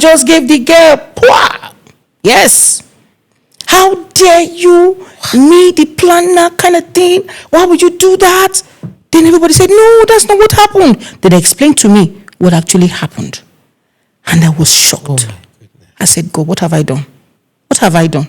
just gave the girl, pwah! Yes. How dare you, me, the planner kind of thing? Why would you do that? Then everybody said, no, that's not what happened. Then they explained to me what actually happened. And I was shocked. Oh my goodness. I said, God, what have I done? What have I done?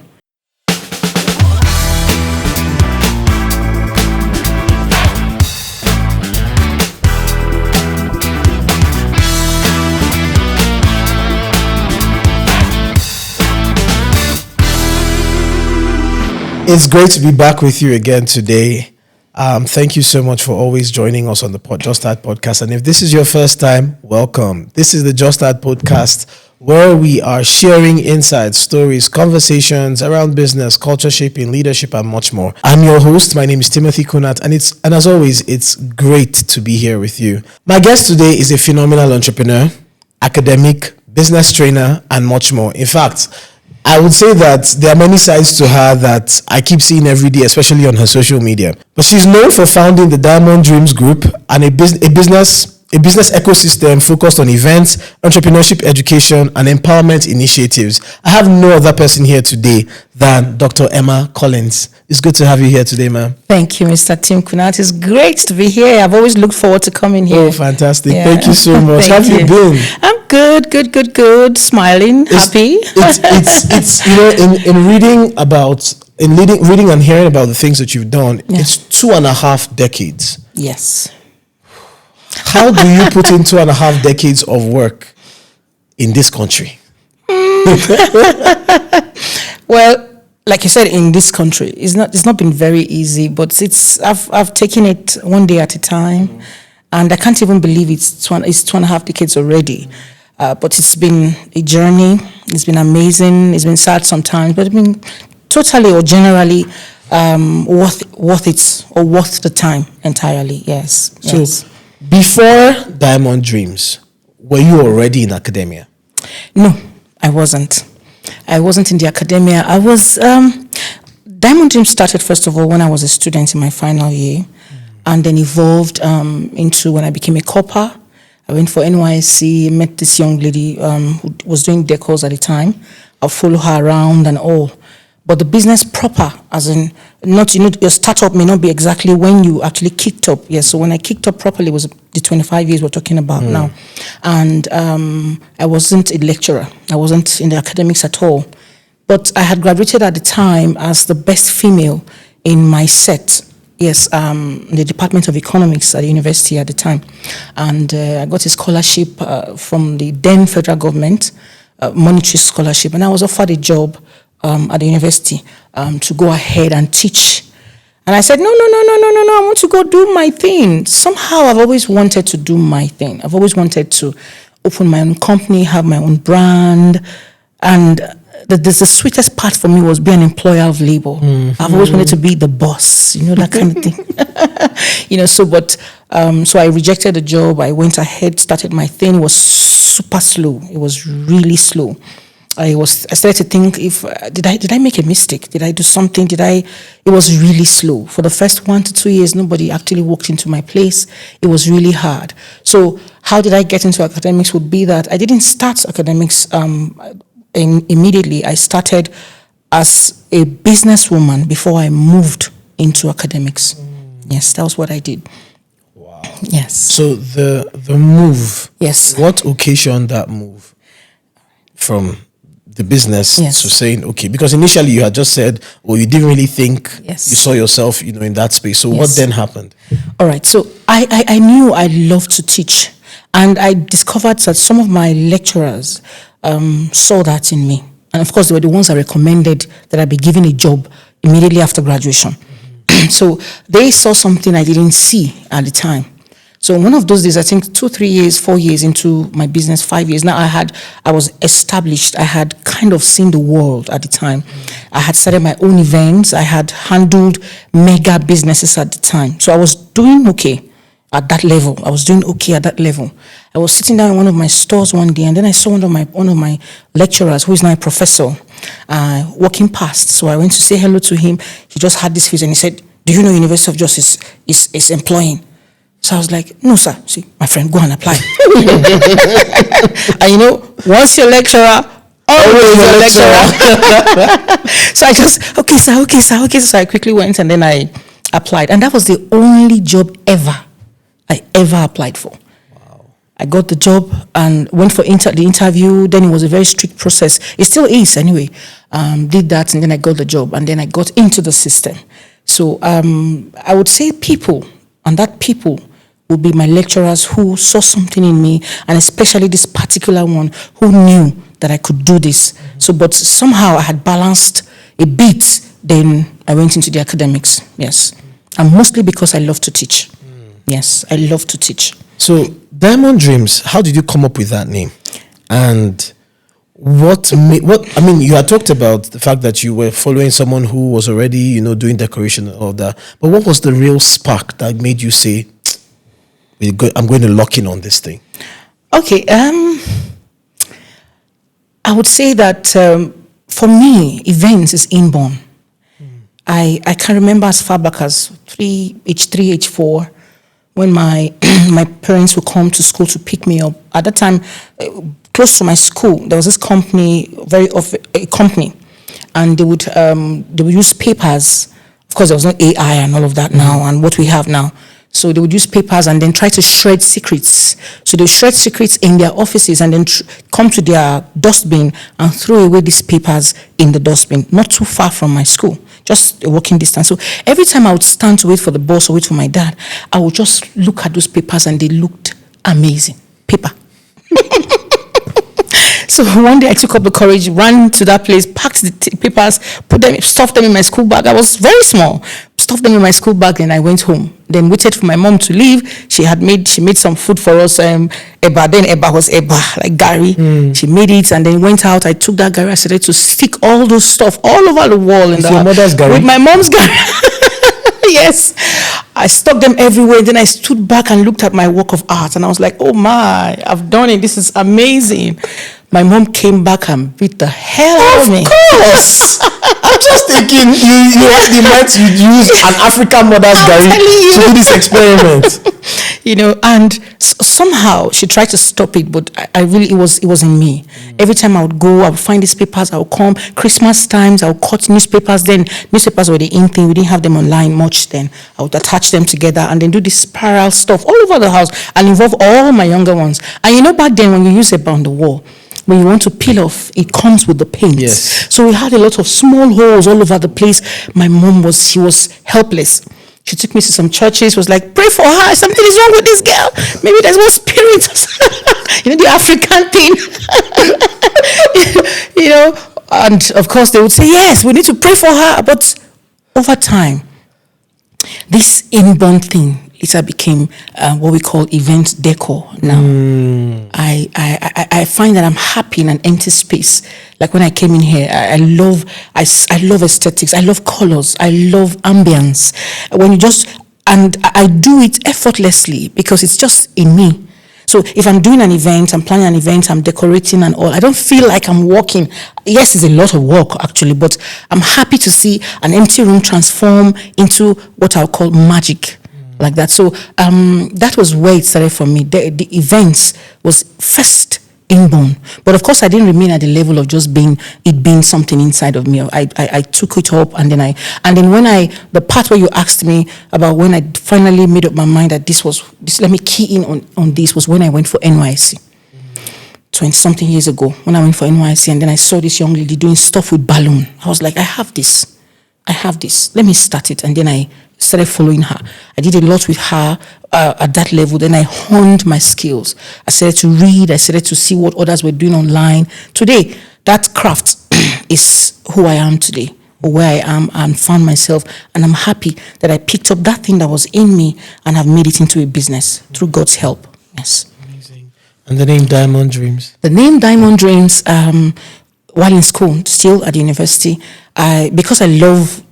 It's great to be back with you again today. Thank you so much for always joining us on the Just Start podcast. And if this is your first time, welcome. This is the Just Start podcast, where we are sharing insights, stories, conversations around business, culture shaping, leadership, and much more. I'm your host. My name is Timothy Kunat, and as always, it's great to be here with you. My guest today is a phenomenal entrepreneur, academic, business trainer, and much more. In fact, I would say that there are many sides to her that I keep seeing every day, especially on her social media. But she's known for founding the Diamond Dreams Group and a business ecosystem focused on events, entrepreneurship, education, and empowerment initiatives. I have no other person here today than Dr. Emma Collins. It's good to have you here today, ma'am. Thank you, Mr. Tim Kunat. It's great to be here. I've always looked forward to coming here. Oh, fantastic. Yeah. Thank you so much. How have you been? I'm good. Smiling, happy. It's in reading and hearing about the things that you've done, it's 2.5 decades. Yes. How do you put in 2.5 decades of work in this country? Well, like you said, in this country, it's not been very easy, but I've taken it one day at a time, and I can't even believe it's 2.5 decades already. But it's been a journey. It's been amazing. It's been sad sometimes, but it's been totally or generally worth it, or worth the time entirely. Yes. So before Diamond Dreams, were you already in academia? No, I wasn't. I wasn't in the academia. I was Diamond Dreams started first of all when I was a student in my final year, and then evolved into when I became a corper. I went for NYSC, met this young lady who was doing decors at the time. I'll follow her around and all. But the business proper, as in, not, your startup may not be exactly when you actually kicked up. Yes, so when I kicked up properly was the 25 years we're talking about now. And I wasn't a lecturer. I wasn't in the academics at all. But I had graduated at the time as the best female in my set. Yes, the Department of Economics at the university at the time. And I got a scholarship from the then federal government, monetary scholarship. And I was offered a job at the university to go ahead and teach. And I said, no, I want to go do my thing. Somehow I've always wanted to do my thing. I've always wanted to open my own company, have my own brand. And the sweetest part for me was being an employer of labor. Mm-hmm. I've always wanted to be the boss, that kind of thing. So I rejected the job. I went ahead, started my thing. It was super slow. It was really slow. I started to think, did I make a mistake? Did I do something? It was really slow. For the first 1 to 2 years, nobody actually walked into my place. It was really hard. So how did I get into academics would be that I didn't start academics immediately. I started as a businesswoman before I moved into academics. Yes, that was what I did. Wow. Yes. So the move. Yes. What occasioned that move from the business to saying, okay, because initially you had just said, well, you didn't really think you saw yourself, in that space. So what then happened? All right. So I knew I loved to teach, and I discovered that some of my lecturers saw that in me. And of course, they were the ones I recommended that I be given a job immediately after graduation. Mm-hmm. So they saw something I didn't see at the time. So one of those days, I think 2, 3 years, 4 years into my business, 5 years, now I was established. I had kind of seen the world at the time. I had started my own events. I had handled mega businesses at the time. So I was doing okay at that level. I was sitting down in one of my stores one day, and then I saw one of my lecturers, who is now a professor, walking past. So I went to say hello to him. He just had this face, and he said, "Do you know University of Justice is employing?" So I was like, no, sir. See, my friend, go and apply. And once you're lecturer, always your lecturer. So I just, okay, sir. So I quickly went and then I applied. And that was the only job I ever applied for. Wow. I got the job and went for the interview. Then it was a very strict process. It still is anyway. Did that and then I got the job and then I got into the system. So I would say people would be my lecturers who saw something in me, and especially this particular one who knew that I could do this. So, but somehow I had balanced a bit, then I went into the academics, yes. And mostly because I love to teach. Yes, I love to teach. So, Diamond Dreams, how did you come up with that name? And you had talked about the fact that you were following someone who was already, doing decoration and all that. But what was the real spark that made you say, I'm going to lock in on this thing? Okay, I would say that for me, events is inborn. I can remember as far back as age 3, age 4, when my my parents would come to school to pick me up. At that time, close to my school, there was this company, a company, and they would use papers. Of course, there was no AI and all of that now, and what we have now. So they would use papers and then try to shred secrets. So they shred secrets in their offices and then come to their dustbin and throw away these papers in the dustbin, not too far from my school, just a walking distance. So every time I would stand to wait for the boss or wait for my dad, I would just look at those papers and they looked amazing. Paper. So one day I took up the courage, ran to that place, packed the papers, stuffed them in my school bag. I was very small. Stuffed them in my school bag and I went home. Then waited for my mom to leave. She made some food for us. Eba. Then Eba was Eba, like Gary. She made it and then went out. I took that Gary. I started to stick all those stuff all over the wall in your mother's Gary? With my mom's Gary. Yes. I stuck them everywhere. Then I stood back and looked at my work of art and I was like, oh my, I've done it. This is amazing. My mom came back and beat the hell out of me. Of course. I'm just thinking you had the mind to use an African mother's Gary to do this experiment. And somehow she tried to stop it, but I really, it was in me. Every time I would go, I would find these papers, I would come. Christmas times, I would cut newspapers. Then newspapers were the in thing. We didn't have them online much then. I would attach them together and then do this spiral stuff all over the house and involve all my younger ones. And back then when you use it on the wall, when you want to peel off, it comes with the paint. Yes. So we had a lot of small holes all over the place. My mom she was helpless. She took me to some churches, was like, pray for her. Something is wrong with this girl. Maybe there's one spirit. The African thing. And of course they would say, yes, we need to pray for her. But over time, this inborn thing, it became what we call event decor now. I find that I'm happy in an empty space. Like when I came in here, I love aesthetics. I love colors. I love ambience. And I do it effortlessly because it's just in me. So if I'm doing an event, I'm planning an event, I'm decorating and all, I don't feel like I'm working. Yes, it's a lot of work actually, but I'm happy to see an empty room transform into what I'll call magic. Like that. So that was where it started for me. The events was first inborn. But of course I didn't remain at the level of just being something inside of me. I took it up and then the part where you asked me about when I finally made up my mind that this let me key in on this was when I went for NYSC. 20-something years ago when I went for NYSC and then I saw this young lady doing stuff with balloon. I was like, I have this. Let me start it. And then I started following her. I did a lot with her at that level. Then I honed my skills. I started to read. I started to see what others were doing online. Today, that craft is who I am today, or where I am and found myself. And I'm happy that I picked up that thing that was in me and have made it into a business through God's help. Yes. Amazing. And the name Diamond Dreams? The name Diamond Dreams, while in school, still at the university, because I love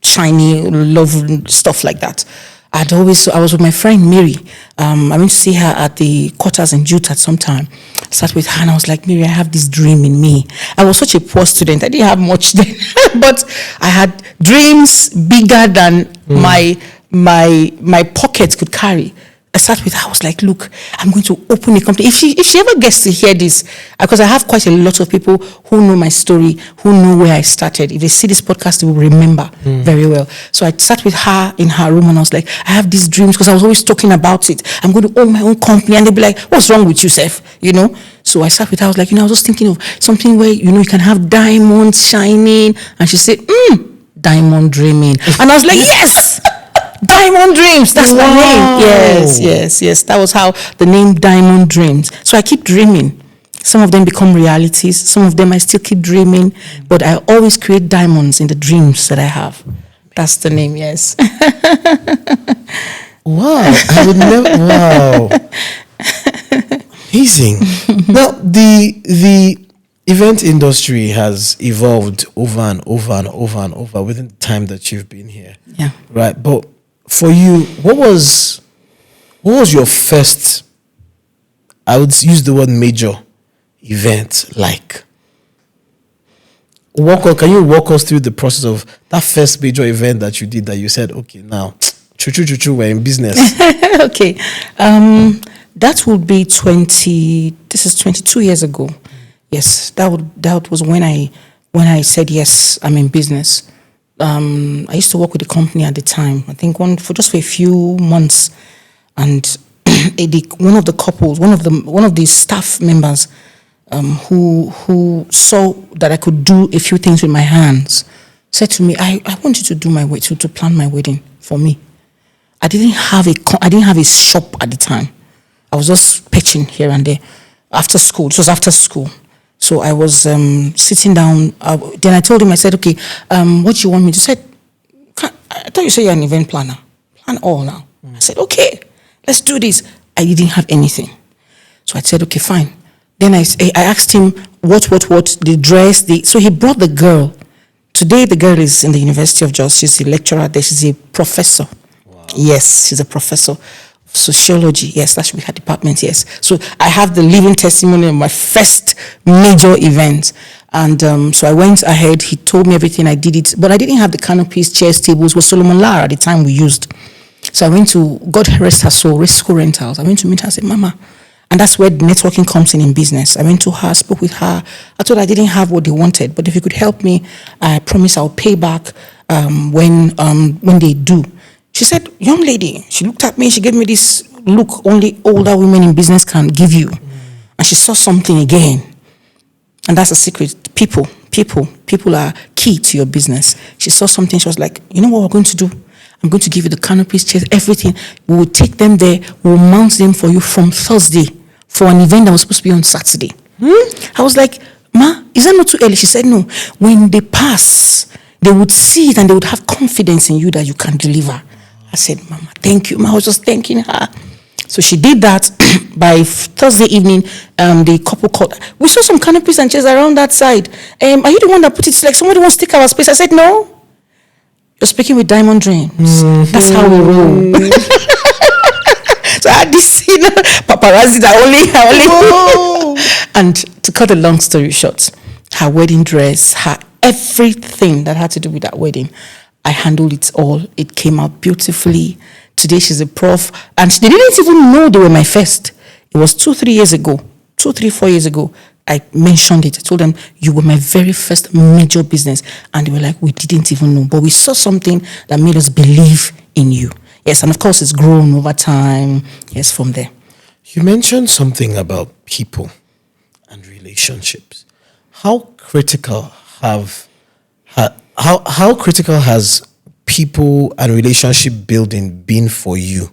shiny, love stuff like that. I was with my friend Mary. I went to see her at the quarters in Jute at some time. I sat with her and I was like, Mary, I have this dream in me. I was such a poor student. I didn't have much then, but I had dreams bigger than my pockets could carry. I sat with her. I was like, look, I'm going to open a company. If she ever gets to hear this, because I have quite a lot of people who know my story, who know where I started. If they see this podcast, they will remember very well. So I sat with her in her room and I was like, I have these dreams, because I was always talking about it. I'm going to own my own company. And they'd be like, what's wrong with you, Seth? So I sat with her. I was like, I was just thinking of something where, you can have diamonds shining. And she said, diamond dreaming. And I was like, yes! Diamond Dreams, that's my name. Yes. That was how the name Diamond Dreams. So I keep dreaming. Some of them become realities. Some of them I still keep dreaming. But I always create diamonds in the dreams that I have. That's the name, yes. Wow. I would never, wow. Amazing. Now, the event industry has evolved over and over and over and over within the time that you've been here. Yeah. Right. But for you, what was your first, I would use the word major event like? Can you walk us through the process of that first major event that you did that you said, okay, now, we're in business? Okay. That would be 22 years ago. Yes, that was when I said, yes, I'm in business. I used to work with a company at the time. I think for a few months, and one of the staff members who saw that I could do a few things with my hands said to me, "I want you to do my wedding, to plan my wedding for me." I didn't have a shop at the time. I was just pitching here and there after school. It was after school. So I was sitting down. Then I told him, I said, okay, what do you want me to say? I thought you said you're an event planner. Plan all now. I said, okay, let's do this. I didn't have anything. So I said, okay, fine. Then I asked him what, the dress. So he brought the girl. Today the girl is in the University of Jos. She's a lecturer there. She's a professor. Wow. Yes, she's a professor. Sociology, yes, that should be her department, yes. So I have the living testimony of my first major event. And so I went ahead, he told me everything, I did it, but I didn't have the canopies, chairs, tables, was Solomon Lara at the time we used. So I went to, God rest her soul, Risco Rentals. I went to meet her, I said, Mama, and that's where networking comes in business. I went to her, spoke with her. I told her I didn't have what they wanted, but if you could help me, I promise I'll pay back when they do. She said, young lady, she looked at me, she gave me this look only older women in business can give you. And she saw something again. And that's a secret. People are key to your business. She saw something, she was like, you know what we're going to do? I'm going to give you the canopies, chairs, everything. We will take them there, we'll mount them for you from Thursday for an event that was supposed to be on Saturday. I was like, Ma, is that not too early? She said, no. When they pass, they would see it and they would have confidence in you that you can deliver. I said, Mama, thank you. I was just thanking her. So she did that. By Thursday evening, the couple called. We saw some canopies and chairs around that side. Are you the one that put it? Like somebody wants to take our space. I said, no. You're speaking with Diamond Dreams. Mm-hmm. That's how we roll. So I had this, paparazzi that only. And to cut a long story short, her wedding dress, her everything that had to do with that wedding, I handled it all. It came out beautifully. Today she's a prof. And they didn't even know they were my first. It was 4 years ago. I mentioned it. I told them, you were my very first major business. And they were like, we didn't even know. But we saw something that made us believe in you. Yes, and of course it's grown over time. Yes, from there. You mentioned something about people and relationships. How critical has people and relationship building been for you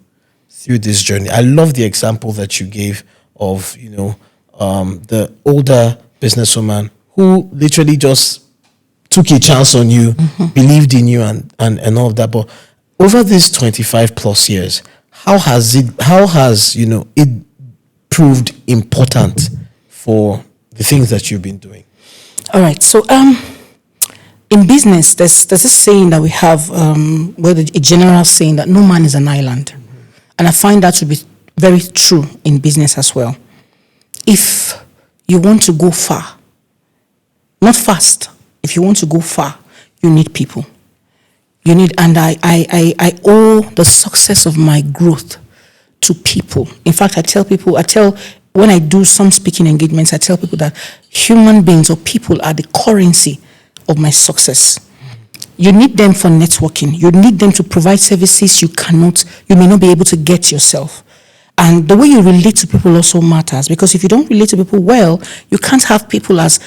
through this journey? I love the example that you gave of, the older businesswoman who literally just took a chance on you, believed in you and all of that. But over these 25 plus years, how has it proved important for the things that you've been doing? All right. So, in business, there's this saying that we have, a general saying that no man is an island. And I find that to be very true in business as well. If you want to go far, not fast, if you want to go far, you need people. And I owe the success of my growth to people. In fact, when I do some speaking engagements, I tell people that human beings or people are the currency of my success. You need them for networking. You need them to provide services you may not be able to get yourself. And the way you relate to people also matters, because if you don't relate to people well, you can't have people as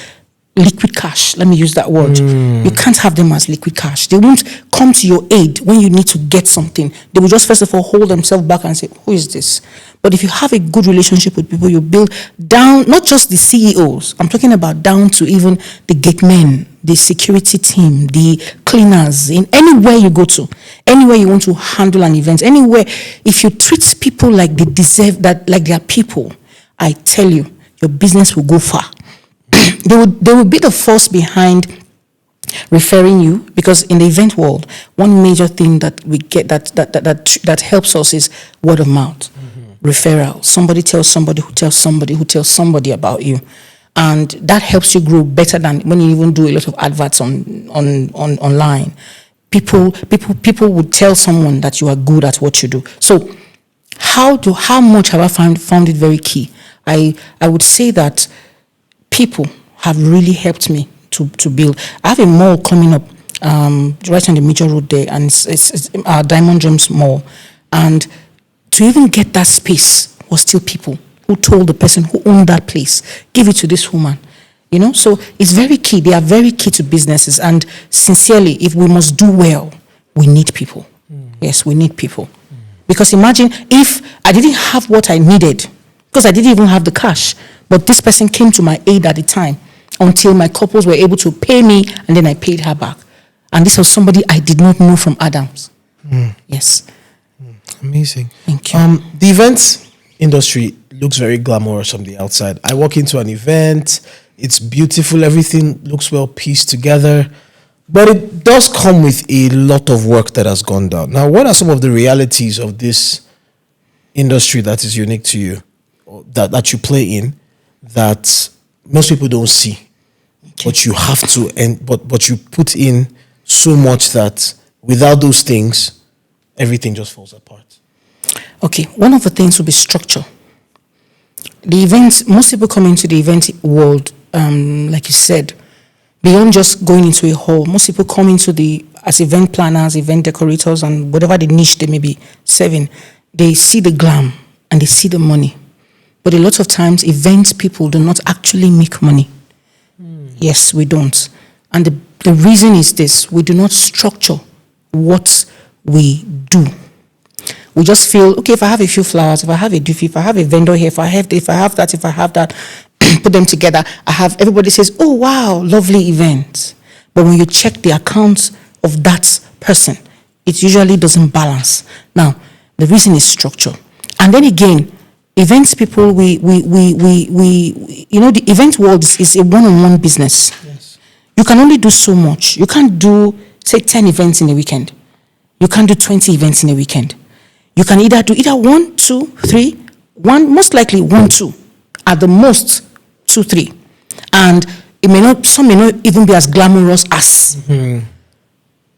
liquid cash. Let me use that word. You can't have them as liquid cash. They won't come to your aid when you need to get something. They will just first of all hold themselves back and say, who is this? But if you have a good relationship with people, you build down, not just the CEOs, I'm talking about down to even the gate men, the security team, the cleaners, in anywhere you go to, anywhere you want to handle an event, anywhere, if you treat people like they deserve, that like they are people, I tell you, your business will go far. They will be the force behind referring you, because in the event world, one major thing that we get that helps us is word of mouth, referral. Somebody tells somebody who tells somebody who tells somebody about you, and that helps you grow better than when you even do a lot of adverts online. People would tell someone that you are good at what you do. So how much have I found it very key? I would say that people have really helped me to build. I have a mall coming up right on the major road there, and it's our Diamond Gems Mall. And to even get that space was still people who told the person who owned that place, give it to this woman. So it's very key. They are very key to businesses. And sincerely, if we must do well, we need people. Yes, we need people. Because imagine if I didn't have what I needed, because I didn't even have the cash, but this person came to my aid at the time until my couples were able to pay me, and then I paid her back. And this was somebody I did not know from Adams. Yes. Amazing. Thank you. The events industry looks very glamorous from the outside. I walk into an event, it's beautiful, everything looks well pieced together, but it does come with a lot of work that has gone down. Now, what are some of the realities of this industry that is unique to you, or that you play in, that most people don't see, but you have to, but you put in so much that without those things, everything just falls apart? Okay, one of the things will be structure. The events, most people come into the event world, like you said, beyond just going into a hall. Most people come into as event planners, event decorators, and whatever the niche they may be serving. They see the glam and they see the money. But a lot of times, events people do not actually make money. Yes, we don't. And the reason is this: we do not structure what we do. We just feel, okay, if I have a few flowers, if I have a doofy, if I have a vendor here, if I have that, put them together, everybody says, oh, wow, lovely event. But when you check the accounts of that person, it usually doesn't balance. Now, the reason is structure. And then again, events people, the event world is a one-on-one business. Yes. You can only do so much. You can't do, say, 10 events in a weekend. You can't do 20 events in a weekend. You can either do 1, 2, 3, most likely 1, 2, at the most 2, 3. And some may not even be as glamorous as.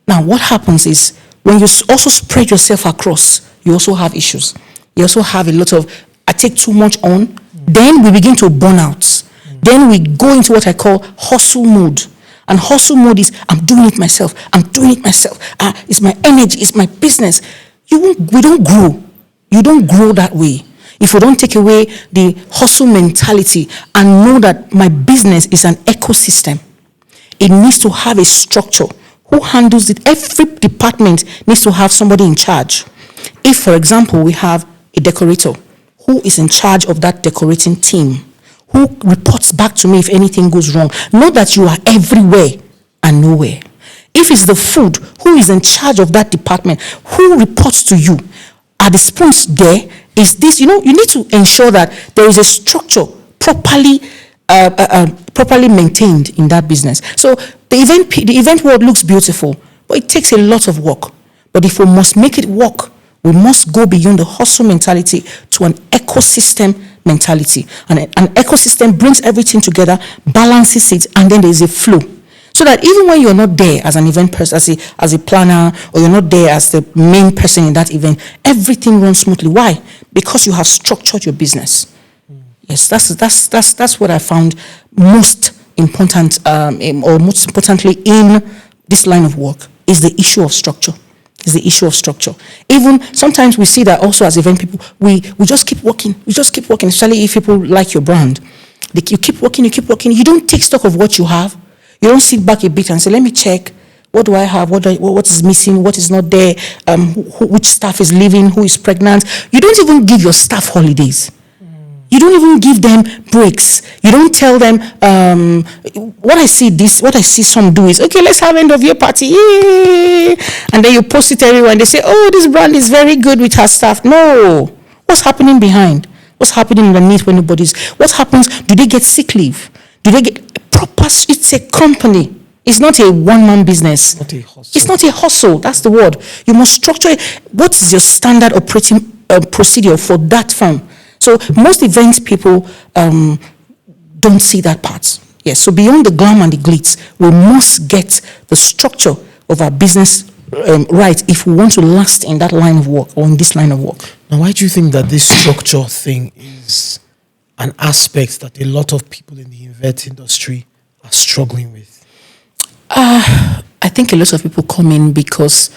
Now, what happens is, when you also spread yourself across, you also have issues. You also have a lot of, I take too much on, then we begin to burn out. Then we go into what I call hustle mode. And hustle mode is, I'm doing it myself. It's my energy, it's my business. We don't grow. You don't grow that way. If we don't take away the hustle mentality and know that my business is an ecosystem, it needs to have a structure. Who handles it? Every department needs to have somebody in charge. If, for example, we have a decorator who is in charge of that decorating team, who reports back to me if anything goes wrong, know that you are everywhere and nowhere. If it's the food, who is in charge of that department, who reports to you? Are the spoons there? Is this, you need to ensure that there is a structure properly maintained in that business. So the event world looks beautiful, but it takes a lot of work. But if we must make it work, we must go beyond the hustle mentality to an ecosystem mentality. And an ecosystem brings everything together, balances it, and then there is a flow. So that even when you're not there as an event person, as a planner, or you're not there as the main person in that event, everything runs smoothly. Why? Because you have structured your business. Yes, that's what I found most important, or most importantly in this line of work, is the issue of structure. Even sometimes we see that also as event people, we just keep working, especially if people like your brand. You keep working, you don't take stock of what you have. You don't sit back a bit and say, let me check, what do I have, what is missing, what is not there, which staff is leaving, who is pregnant. You don't even give your staff holidays. You don't even give them breaks. You don't tell them, what I see some do is, okay, let's have end of year party. Yay! And then you post it everywhere and they say, oh, this brand is very good with her staff. No. What's happening behind? What's happening underneath when nobody's? What happens? Do they get sick leave? Do they get proper? It's a company. It's not a one-man business. It's not a hustle. That's the word. You must structure it. What is your standard operating procedure for that firm? So most event people don't see that part. Yes. So beyond the glam and the glitz, we must get the structure of our business right if we want to last in that line of work or in this line of work. Now, why do you think that this structure thing is an aspect that a lot of people in the event industry are struggling with? I think a lot of people come in because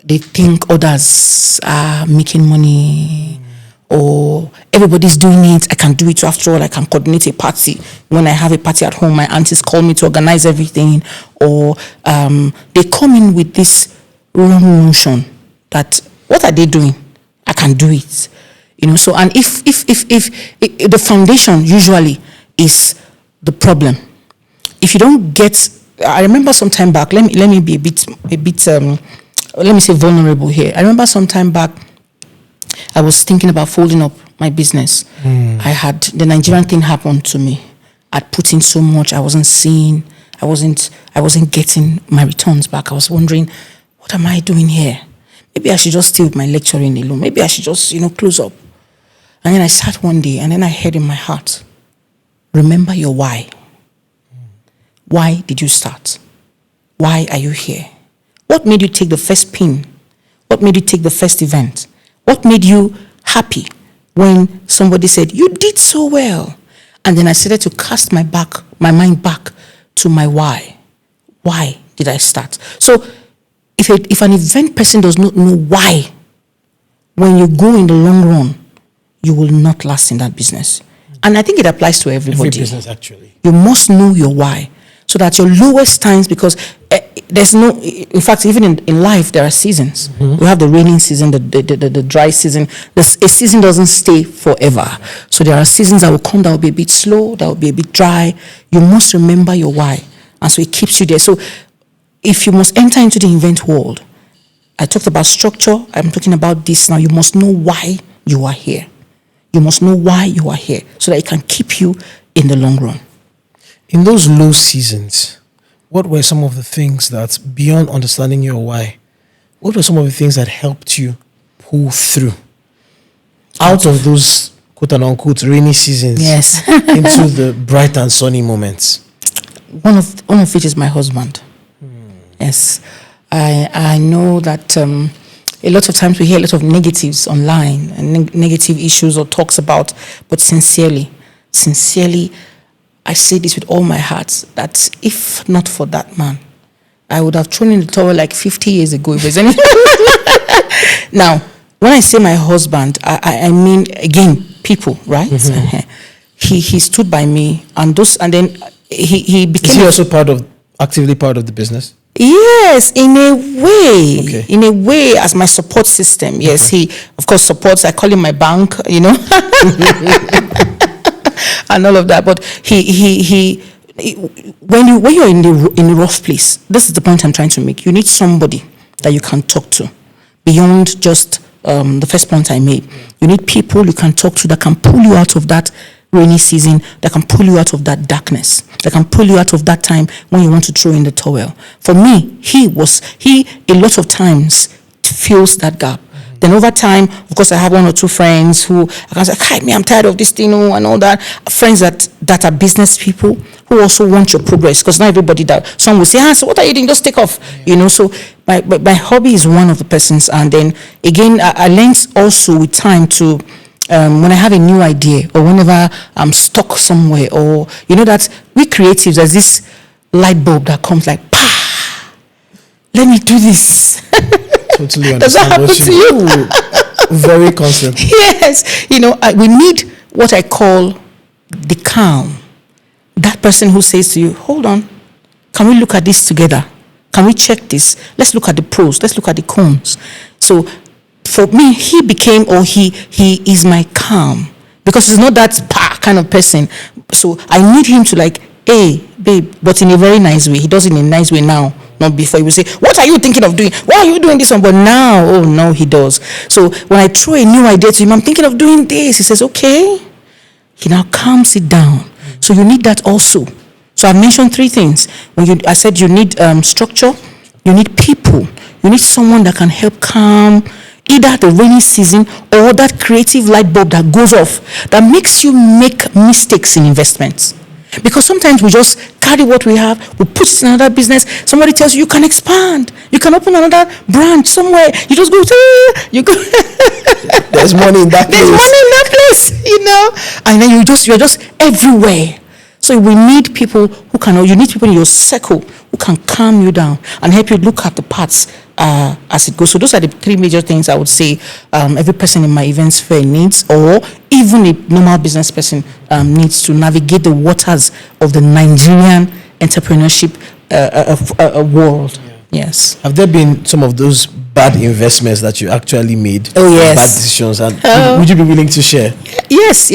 they think others are making money, or everybody's doing it, I can do it too. After all, I can coordinate a party. When I have a party at home, my aunties call me to organize everything. Or they come in with this wrong notion that, what are they doing? I can do it. So, and if the foundation usually is the problem. If you don't get, I remember some time back, let me be a bit let me say vulnerable here. I remember some time back, I was thinking about folding up my business. I had the Nigerian thing happen to me. I'd put in so much. I wasn't seeing. I wasn't getting my returns back. I was wondering, what am I doing here? Maybe I should just stay with my lecturing alone. Maybe I should just close up. And then I sat one day, and then I heard in my heart, remember your why. Why did you start? Why are you here? What made you take the first pin? What made you take the first event? What made you happy when somebody said, you did so well? And then I started to cast my mind back to my why. Why did I start? So if an event person does not know why, when you go in the long run, you will not last in that business. And I think it applies to everybody. Every business, actually. You must know your why. So that your lowest times, because there's no, in fact, even in life, there are seasons. We have the raining season, the dry season. A season doesn't stay forever. So there are seasons that will come that will be a bit slow, that will be a bit dry. You must remember your why. And so it keeps you there. So if you must enter into the event world, I talked about structure. I'm talking about this now. You must know why you are here. You must know why you are here so that it can keep you in the long run. In those low seasons, what were some of the things that, beyond understanding your why, what were some of the things that helped you pull through out of those quote and unquote rainy seasons into the bright and sunny moments? One of which is my husband. Yes. I know that a lot of times we hear a lot of negatives online and negative issues or talks about, but sincerely, I say this with all my heart, that if not for that man, I would have thrown in the towel like 50 years ago. If there's any Now, when I say my husband, I mean, again, people, right? He stood by me, and then he became... Is he also actively part of the business? Yes, in a way. Okay. In a way, as my support system. Yes, he, of course, supports. I call him my bank, and all of that. But he when you're in the rough place, this is the point I'm trying to make. You need somebody that you can talk to beyond just the first point I made. You need people you can talk to that can pull you out of that rainy season, that can pull you out of that darkness, that can pull you out of that time when you want to throw in the towel. For me, he a lot of times fills that gap. Then over time, of course, I have one or two friends who I can say, "Hi, me, I'm tired of this thing," and all that. Friends that are business people who also want your progress, because not everybody that. Some will say, "So what are you doing? Just take off," So my hobby is one of the persons, and then again, I learned also with time to. When I have a new idea, or whenever I'm stuck somewhere, or that we creatives, there's this light bulb that comes like, "Pah! Let me do this." Totally understand. Does that happen to you? Very constant. Yes. We need what I call the calm. That person who says to you, "Hold on, can we look at this together? Can we check this? Let's look at the pros. Let's look at the cons." So for me, he became, or he is my calm, because he's not that kind of person. So I need him to like, "Hey, babe," but in a very nice way. He does it in a nice way now, not before. He will say, "What are you thinking of doing? Why are you doing this one?" But now, oh no, he does. So when I throw a new idea to him, "I'm thinking of doing this," he says, "Okay." He now calms it down. So you need that also. So I mentioned three things. I said you need structure, you need people, you need someone that can help calm either the rainy season or that creative light bulb that goes off, that makes you make mistakes in investments. Because sometimes we just carry what we have, we put it in another business. Somebody tells you can expand, you can open another branch somewhere. You just go, you go. There's money in that place. There's money in that place, and then you're just everywhere. So we need people you need people in your circle who can calm you down and help you look at the parts as it goes. So those are the three major things I would say every person in my events fair needs, or even a normal business person needs to navigate the waters of the Nigerian entrepreneurship world. Yeah. Yes. Have there been some of those bad investments that you actually made? Oh, yes. Bad decisions, and would you be willing to share? Yes.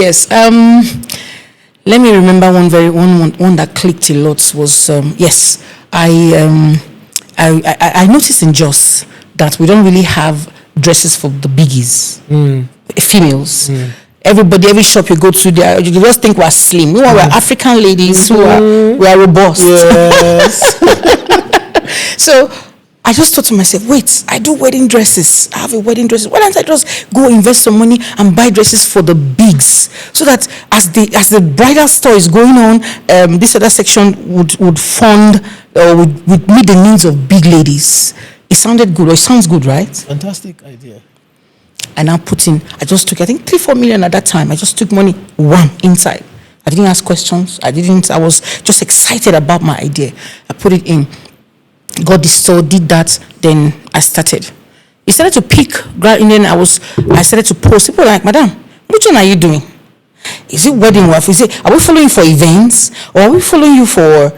Let me remember one that clicked a lot was yes. I noticed in Jos that we don't really have dresses for the biggies, females. Every shop you go to, you just think we're slim. We're African ladies who are robust. Yes. So I just thought to myself, wait, I do wedding dresses. I have a wedding dress. Why don't I just go invest some money and buy dresses for the bigs? So that as the bridal store is going on, this other section would fund or would meet the needs of big ladies. It sounded good, or it sounds good, right? Fantastic idea. I now I just took, I think 3-4 million at that time. I just took money, inside. I didn't ask questions. I was just excited about my idea. I put it in. Got the store, did that, then I started. It started to peak, and then I started to post. People were like, "Madam, which one are you doing? Is it wedding wife? Are we following you for events? Or are we following you for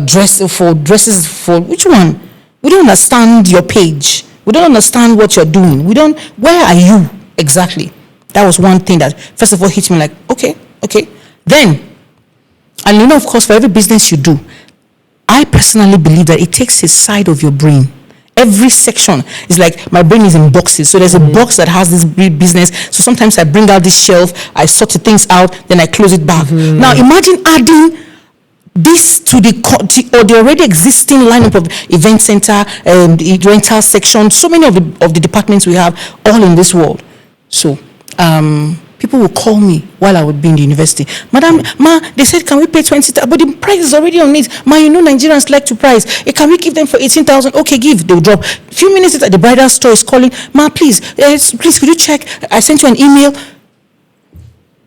dresses for which one? We don't understand your page. We don't understand what you're doing. Where are you exactly?" That was one thing that first of all hit me like, okay. Then, and of course, for every business you do, I personally believe that it takes a side of your brain. Every section is like, my brain is in boxes. So there's a box that has this business. So sometimes I bring out this shelf, I sort the things out, then I close it back. Now imagine adding this to the already existing lineup of event center, the rental section, so many of the departments we have all in this world. So people will call me while I would be in the university. "Madam, they said, can we pay 20,000? But the price is already on it. Nigerians like to price. Can we give them for 18,000? Okay, give." They'll drop. A few minutes later, the bridal store is calling. Please, could you check? I sent you an email."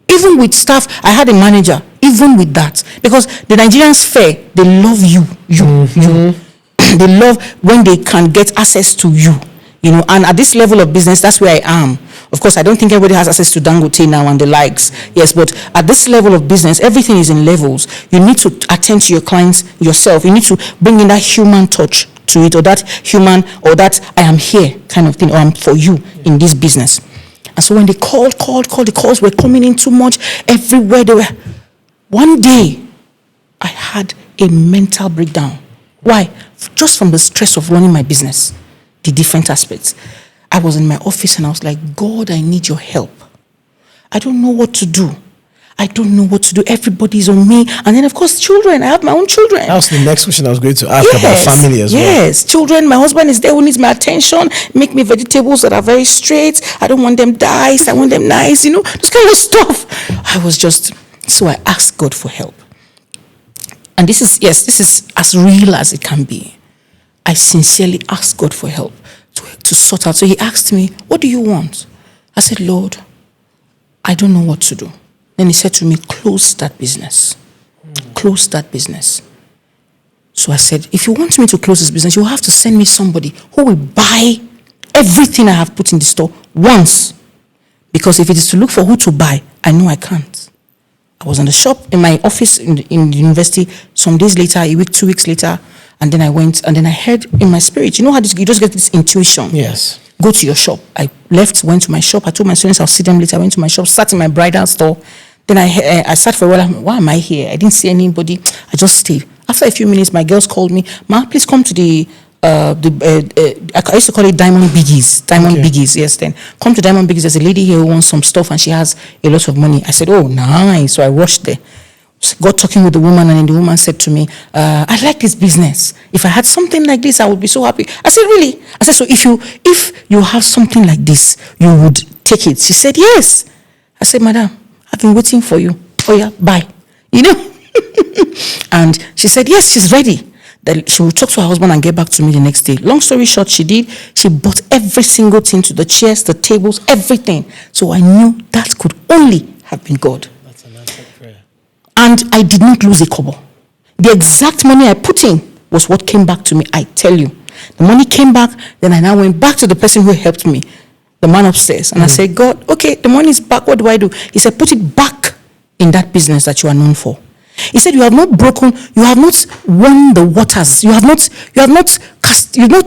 Even with staff, I had a manager. Even with that, because the Nigerians fair, they love you. They love when they can get access to you. And at this level of business, that's where I am. Of course, I don't think everybody has access to Dangote now and the likes. Yes, but at this level of business, everything is in levels. You need to attend to your clients yourself. You need to bring in that human touch to it, or that human, or that I am here kind of thing, or I'm for you in this business. And so when they called, the calls were coming in too much everywhere. One day, I had a mental breakdown. Why? Just from the stress of running my business, the different aspects. I was in my office and I was like, "God, I need your help. I don't know what to do. I don't know what to do. Everybody's on me. And then, of course, children. I have my own children. That was the next question I was going to ask about family as well. Yes, children. My husband is there who needs my attention. Make me vegetables that are very straight. I don't want them diced. I want them nice, those kind of stuff. So I asked God for help. And this is as real as it can be. I sincerely asked God for help to sort out. So he asked me, what do you want? I said, Lord, I don't know what to do. Then he said to me, close that business. Close that business. So I said, if you want me to close this business, you have to send me somebody who will buy everything I have put in the store once. Because if it is to look for who to buy, I know I can't. I was in the shop, in my office in the university, some days later, a week, 2 weeks later, and then I went, and then I heard in my spirit, you know how you just get this intuition? Yes. Go to your shop. I left, went to my shop. I told my students I'll see them later. I went to my shop, sat in my bridal store. Then I sat for a while. Why am I here? I didn't see anybody. I just stayed. After a few minutes, my girls called me. Ma, please come to I used to call it Diamond Biggies. Biggies, yes, then. Come to Diamond Biggies. There's a lady here who wants some stuff and she has a lot of money. I said, oh, nice. So I rushed there. Got talking with the woman, and then the woman said to me, I like this business. If I had something like this, I would be so happy. I said, really? I said, so if you have something like this, you would take it? She said, yes. I said, madam, I've been waiting for you. Oh yeah, bye. And she said, yes, she's ready. That she would talk to her husband and get back to me the next day. Long story short, she did. She bought every single thing, to the chairs, the tables, everything. So I knew that could only have been God. That's an answered prayer. And I did not lose a kobo. The exact money I put in was what came back to me, I tell you. The money came back, then I now went back to the person who helped me, the man upstairs. And I said, God, okay, the money is back, what do I do? He said, put it back in that business that you are known for. He said, you have not broken, you have not won the waters. You have not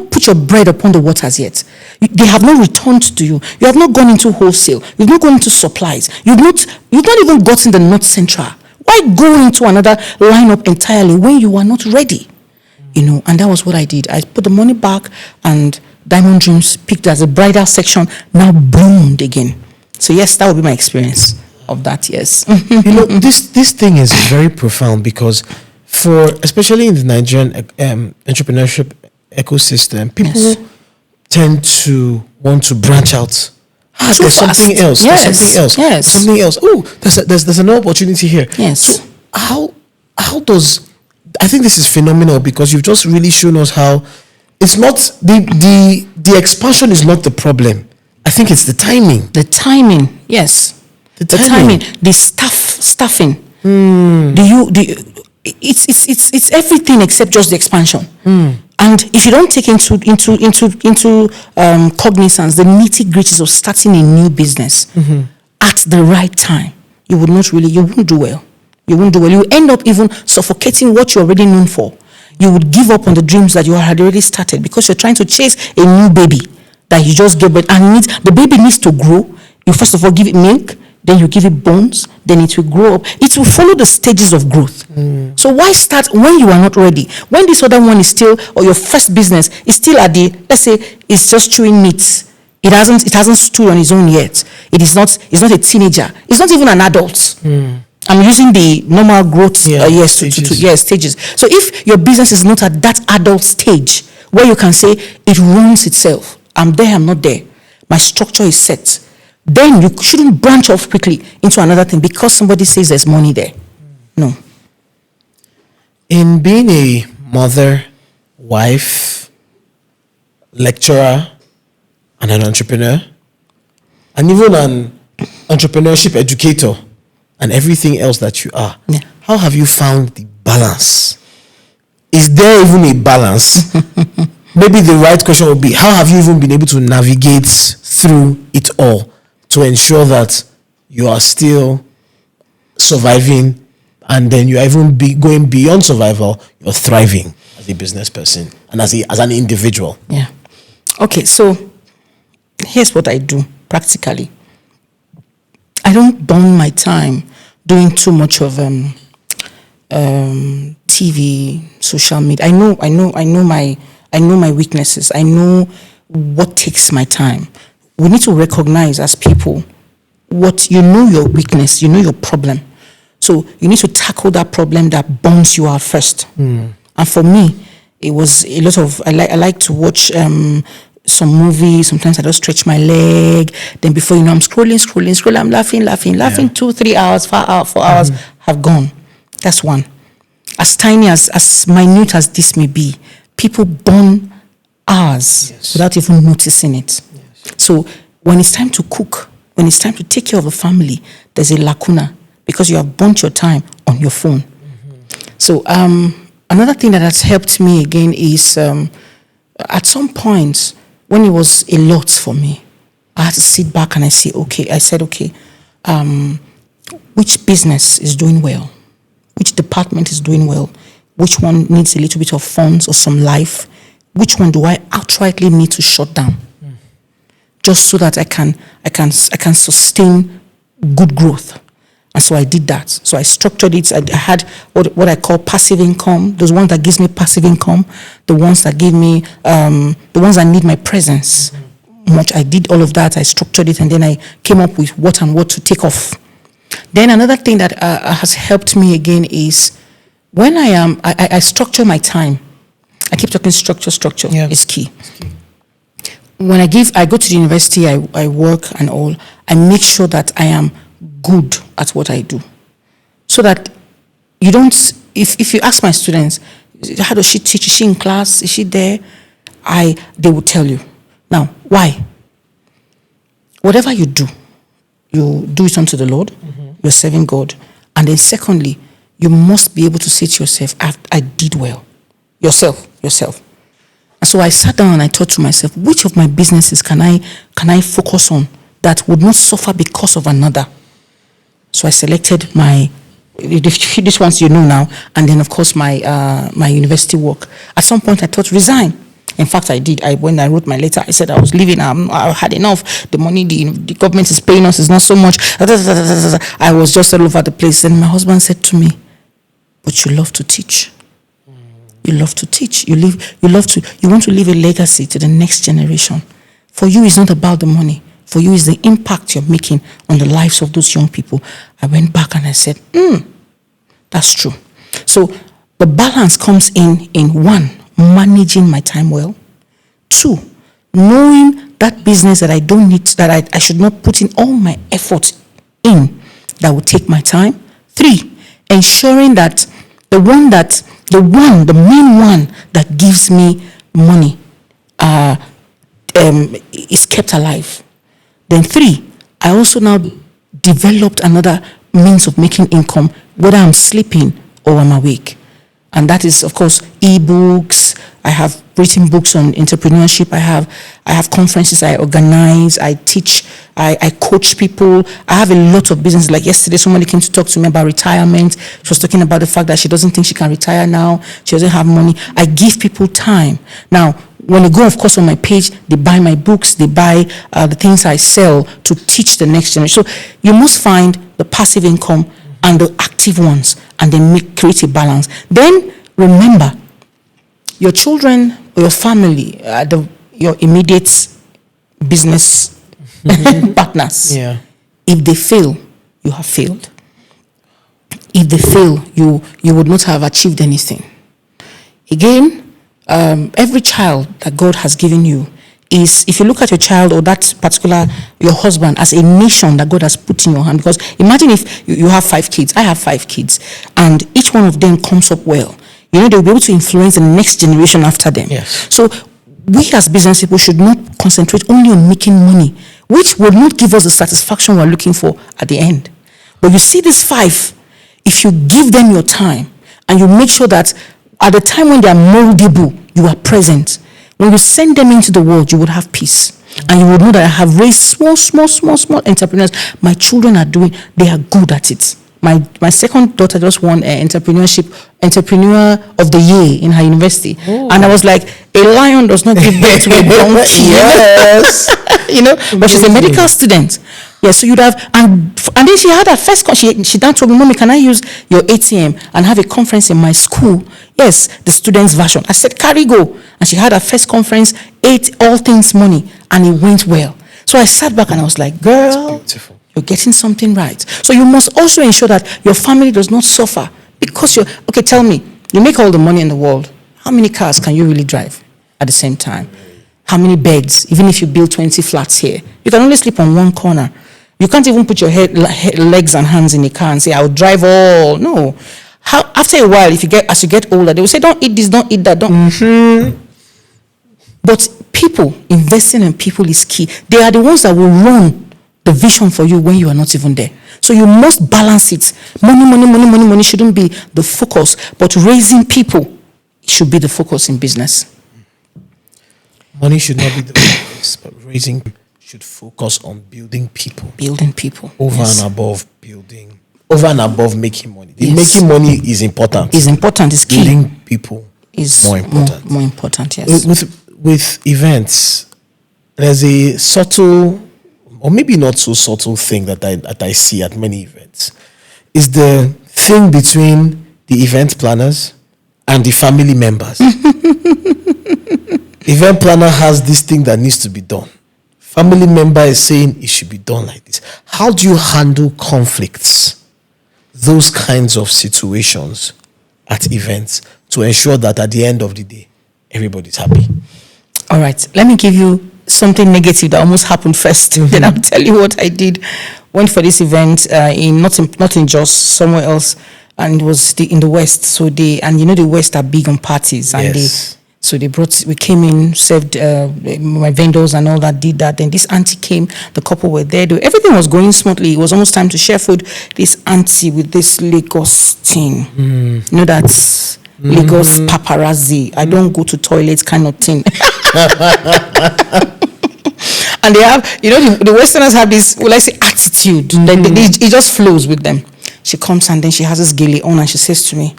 put your bread upon the waters yet. They have not returned to you. You have not gone into wholesale. You've not gone into supplies. You've not even gotten the North Central. Why go into another lineup entirely when you are not ready? And that was what I did. I put the money back, and Diamond Dreams, picked as a bridal section, now bloomed again. So yes, that would be my experience of that, yes. This thing is very profound, because especially in the Nigerian entrepreneurship ecosystem, people tend to want to branch out. There's something else. Yes. There's something else. Yes. Something else. Oh, there's an opportunity here. Yes. So how does, I think this is phenomenal, because you've just really shown us how it's not the expansion is not the problem. I think it's the timing. The timing, yes. The timing, the staffing. It's everything except just the expansion. And if you don't take into cognizance the nitty-gritties of starting a new business at the right time, you wouldn't do well. You won't do well. You end up even suffocating what you're already known for. You would give up on the dreams that you had already started, because you're trying to chase a new baby that you just gave birth, and the baby needs to grow. You first of all give it milk, then you give it bones, then it will grow up. It will follow the stages of growth. So why start when you are not ready? When this other one is still, or your first business is still at let's say it's just chewing meat. It hasn't stood on its own yet. It's not a teenager. It's not even an adult. I'm using the normal growth stages. So if your business is not at that adult stage where you can say it runs itself, I'm there, I'm not there, my structure is set, then you shouldn't branch off quickly into another thing because somebody says there's money there. No. In being a mother, wife, lecturer, and an entrepreneur, and even an entrepreneurship educator, and everything else that you are, how have you found the balance? Is there even a balance? Maybe the right question would be, how have you even been able to navigate through it all to ensure that you are still surviving, and then you are even going beyond survival, you're thriving as a business person and as an individual? Yeah. Okay, so here's what I do practically. I don't burn my time doing too much of TV, social media. I know my weaknesses. I know what takes my time. We need to recognize as people what your weakness, your problem. So you need to tackle that problem that burns you out first. And for me, it was a lot of, I like to watch some movies. Sometimes I just stretch my leg. Then before you know, I'm scrolling. I'm laughing. 2, 3 hours, 4 hours have gone. That's one. As tiny, as minute as this may be, people burn hours without even noticing it. So when it's time to cook, when it's time to take care of the family, there's a lacuna because you have burnt your time on your phone. So another thing that has helped me again is at some point when it was a lot for me, I had to sit back and I said, okay, which business is doing well? Which department is doing well? Which one needs a little bit of funds or some life? Which one do I outrightly need to shut down? Just so that I can sustain good growth. And so I did that. So I structured it. I had what I call passive income. Those ones that gives me passive income. The ones that give me, the ones that need my presence. Much I did all of that. I structured it and then I came up with what to take off. Then another thing that has helped me again is when I structure my time. I keep talking structure is key. When I go to the university, I work and all, I make sure that I am good at what I do. So that you don't, if you ask my students, how does she teach? Is she in class? Is she there? They will tell you. Now, why? Whatever you do it unto the Lord. You're serving God. And then secondly, you must be able to say to yourself, I did well. Yourself. And so I sat down and I thought to myself, which of my businesses can I focus on that would not suffer because of another? So I selected this ones you know now, and then of course my university work. At some point I thought resign. In fact, I did. When I wrote my letter, I said I was leaving. I had enough. The money the government is paying us is not so much. I was just all over the place. And my husband said to me, "But you love to teach. You love to teach. You want to leave a legacy to the next generation. For you, it's not about the money. For you, it's the impact you're making on the lives of those young people." I went back and I said, that's true. So the balance comes in one, managing my time well. 2, knowing that business that I don't need, that I should not put in all my effort in, that will take my time. 3, ensuring that the main one that gives me money is kept alive. Then 3, I also now developed another means of making income, whether I'm sleeping or I'm awake. And that is, of course, ebooks. I have written books on entrepreneurship. I have conferences I organize. I teach. I coach people. I have a lot of business. Like yesterday, somebody came to talk to me about retirement. She was talking about the fact that she doesn't think she can retire now. She doesn't have money. I give people time. Now, when they go, of course, on my page, they buy my books. They buy the things I sell to teach the next generation. So you must find the passive income and the active ones, and then create a balance. Then remember, your children or your family, your immediate business partners. Yeah. If they fail, you have failed. If they fail, you would not have achieved anything. Again, every child that God has given you is, if you look at your child or that particular, your husband, as a nation that God has put in your hand. Because imagine if you have 5 kids, I have 5 kids, and each one of them comes up well. They'll be able to influence the next generation after them. Yes. So we as business people should not concentrate only on making money, which will not give us the satisfaction we're looking for at the end. But you see these 5, if you give them your time and you make sure that at the time when they are moldable, you are present. When you send them into the world, you would have peace. And you would know that I have raised small entrepreneurs. My children they are good at it. My second daughter just won Entrepreneur of the Year in her university. Ooh. And I was like, a lion does not give birth to a donkey. Yes. But she's a medical student. Yeah, so you'd have, and then she had her first, she then told me, "Mommy, can I use your ATM and have a conference in my school?" Yes, the students' version. I said, "Carry go." And she had her first conference, ate all things money, and it went well. So I sat back and I was like, "Girl, You're getting something right. So you must also ensure that your family does not suffer because you're, okay, tell me, you make all the money in the world. How many cars can you really drive at the same time? How many beds? Even if you build 20 flats here, you can only sleep on one corner. You can't even put your legs and hands in a car and say, I'll drive all. No. After a while, as you get older, they will say, don't eat this, don't eat that, don't. Mm-hmm. But people, investing in people is key. They are the ones that will run the vision for you when you are not even there. So you must balance it. Money shouldn't be the focus, but raising people should be the focus in business. Money should not be the focus, but raising should focus on building people. Building people. Over and above making money. Making money is important. It's important, it's key. Building people is more important. More important, yes. With events, there's a subtle, or maybe not so subtle thing that I see at many events. Is the thing between the event planners and the family members. Event planner has this thing that needs to be done. Family member is saying it should be done like this. How do you handle conflicts, those kinds of situations at events, to ensure that at the end of the day, everybody's happy? All right, let me give you something negative that almost happened first. Mm-hmm. Then I'll tell you what I did. Went for this event not in Jos, somewhere else, and it was in the West. So the West are big on parties, and yes. We came in, served my vendors and all that, did that. Then this auntie came, the couple were there. Everything was going smoothly. It was almost time to share food. This auntie with this Lagos thing. You know, that's Lagos paparazzi. I don't go to toilets kind of thing. And they have, the Westerners have this, attitude. It just flows with them. She comes and then she has this gele on and she says to me,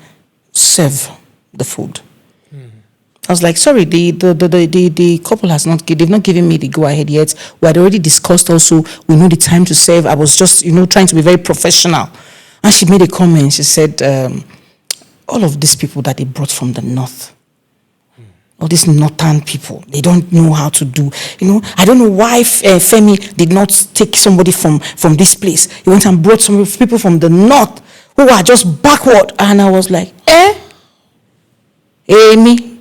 serve the food. I was like, sorry, the couple they've not given me the go ahead yet. We had already discussed also, we know the time to serve. I was just, trying to be very professional. And she made a comment. She said, all of these people that they brought from the north, all these northern people, they don't know how to do, I don't know why Femi did not take somebody from this place. He went and brought some people from the north who are just backward. And I was like, Amy,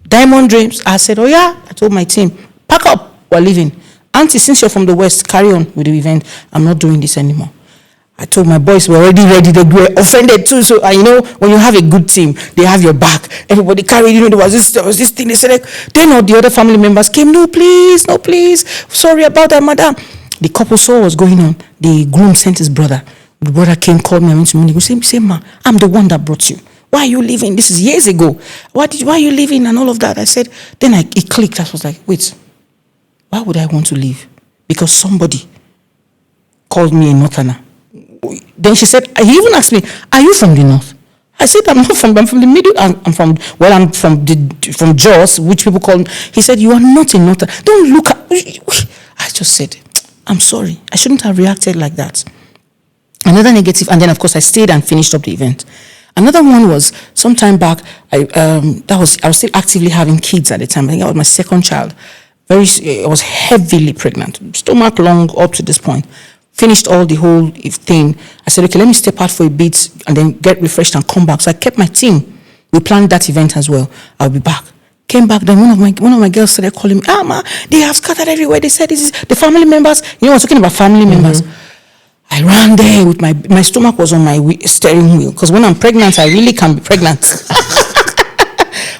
Diamond Dreams. I said, oh yeah. I told my team, pack up, we're leaving. Auntie, since you're from the West, carry on with the event. I'm not doing this anymore. I told my boys, we're already ready. They were offended too. So, when you have a good team, they have your back. Everybody carried, there was this thing. They said, then all the other family members came, no, please. Sorry about that, madam. The couple saw what was going on. The groom sent his brother. The brother came, called me, and went to me. He said, ma, I'm the one that brought you. Why are you leaving? This is years ago. Why are you leaving and all of that? I said, then it clicked. I was like, wait, why would I want to leave? Because somebody called me a northerner. Then she said, he even asked me, are you from the north? I said, I'm from the middle. I'm from Jos, which people call me. He said, you are not a northerner. Don't look at. I just said, I'm sorry. I shouldn't have reacted like that. Another negative, and then of course I stayed and finished up the event. Another one was sometime back. I was still actively having kids at the time. I think I was my second child. I was heavily pregnant, stomach long up to this point. Finished all the whole thing. I said, okay, let me step out for a bit and then get refreshed and come back. So I kept my team. We planned that event as well. I'll be back. Came back. Then one of my girls started calling me. Ma, they have scattered everywhere. They said this is the family members. We're talking about family members. I ran there with my stomach was on my steering wheel because when I'm pregnant, I really can be pregnant.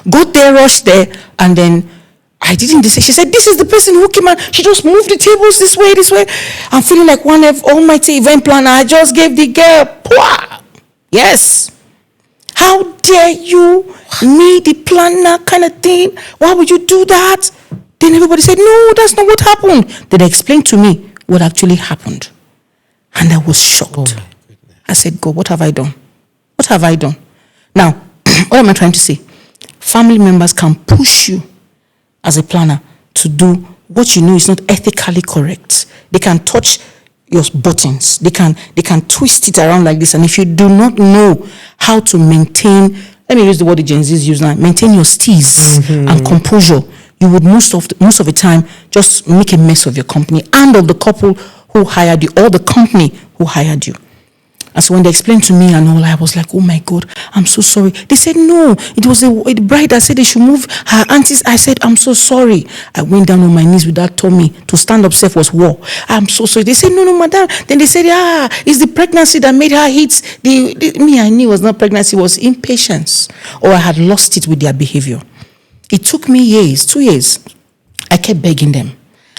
Got there, rushed there, and then I didn't decide. She said, this is the person who came out. She just moved the tables this way. I'm feeling like one almighty event planner. I just gave the girl, Pwah! Yes. How dare you, me, the planner kind of thing? Why would you do that? Then everybody said, no, that's not what happened. Then they explained to me what actually happened. And I was shocked. Oh, I said, God, what have I done? What have I done? Now, what am I trying to say? Family members can push you as a planner to do what you know is not ethically correct. They can touch your buttons. They can twist it around like this. And if you do not know how to maintain, let me use the word the Gen Zs use now, maintain your steeze and composure, you would most of the time just make a mess of your company and of the couple who hired you or the company who hired you. And so when they explained to me and all, I was like, oh my God, I'm so sorry. They said, no, it was a bride that said they should move her aunties. I said, I'm so sorry. I went down on my knees with that tummy. To stand up safe was war. I'm so sorry. They said, no, madam. Then they said, it's the pregnancy that made her hit. Me, I knew it was not pregnancy, it was impatience. Or I had lost it with their behavior. It took me years, 2 years. I kept begging them.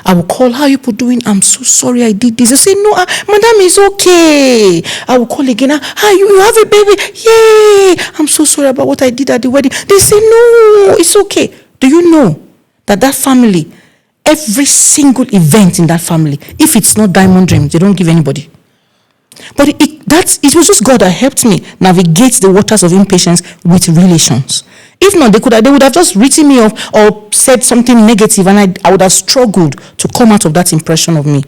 I will call, how you people doing? I'm so sorry I did this. They say, no, madam, it's okay. I will call again. You have a baby? Yay! I'm so sorry about what I did at the wedding. They say, no, it's okay. Do you know that family, every single event in that family, if it's not diamond dreams, they don't give anybody. But it was just God that helped me navigate the waters of impatience with relations. If not, they would have just written me off or said something negative, and I would have struggled to come out of that impression of me.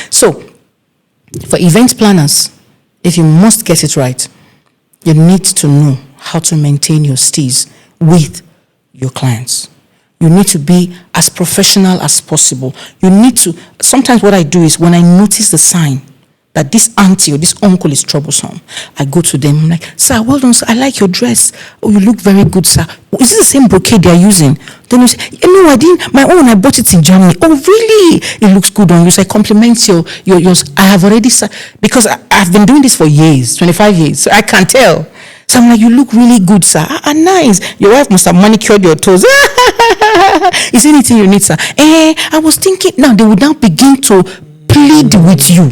So, for event planners, if you must get it right, you need to know how to maintain your steez with your clients. You need to be as professional as possible. Sometimes what I do is when I notice the sign that this auntie or this uncle is troublesome, I go to them. I'm like, sir, well done, sir. I like your dress. Oh, you look very good, sir. Is it the same brocade they're using? Then you say, no, I didn't. My own, I bought it in Germany. Oh, really? It looks good on you. So I compliment yours. I have already, because I've been doing this for years, 25 years. So I can tell. So I'm like, you look really good, sir. Nice. Your wife must have manicured your toes. Is there anything you need, sir? I was thinking, now they would now begin to plead with you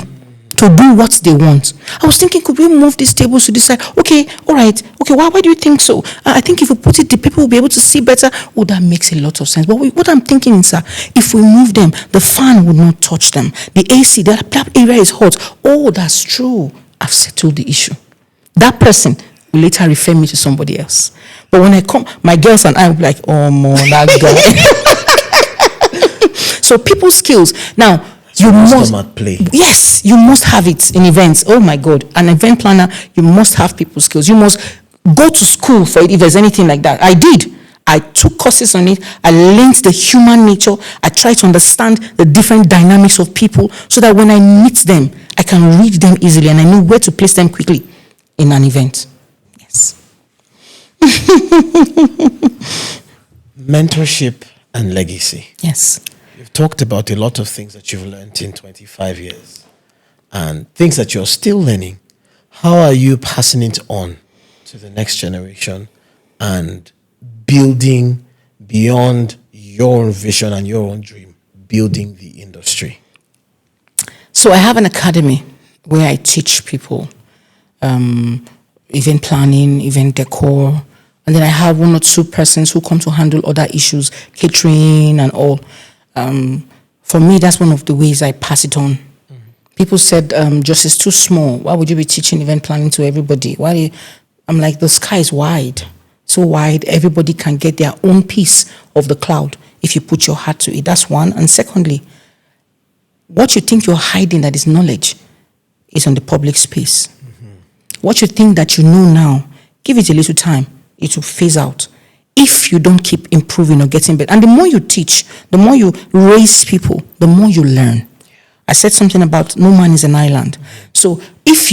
to do what they want. I was thinking, could we move these tables to this side? Okay, all right. Okay, why do you think so? I think if we put it, the people will be able to see better. Oh, that makes a lot of sense. But what I'm thinking is, if we move them, the fan would not touch them. The AC, that area is hot. Oh, that's true. I've settled the issue. That person will later refer me to somebody else. But when I come, my girls and I will be like, oh, more that guy. So people skills. Now, you must play. Yes, you must have it in events. Oh my God, an event planner, you must have people skills. You must go to school for it if there's anything like that. I did. I took courses on it. I learned the human nature. I tried to understand the different dynamics of people so that when I meet them, I can read them easily and I know where to place them quickly in an event. Yes. Mentorship and legacy. Yes. You've talked about a lot of things that you've learned in 25 years and things that you're still learning. How are you passing it on to the next generation and building beyond your own vision and your own dream, building the industry? So I have an academy where I teach people event planning, event decor, and then I have 1 or 2 persons who come to handle other issues, catering and all. For me, that's one of the ways I pass it on. Mm-hmm. People said, just it's too small. Why would you be teaching event planning to everybody? I'm like, the sky is wide. So wide, everybody can get their own piece of the cloud if you put your heart to it. That's one. And secondly, what you think you're hiding that is knowledge is on the public space. Mm-hmm. What you think that you know now, give it a little time. It will phase out. If you don't keep improving or getting better. And the more you teach, the more you raise people, the more you learn. I said something about no man is an island. So if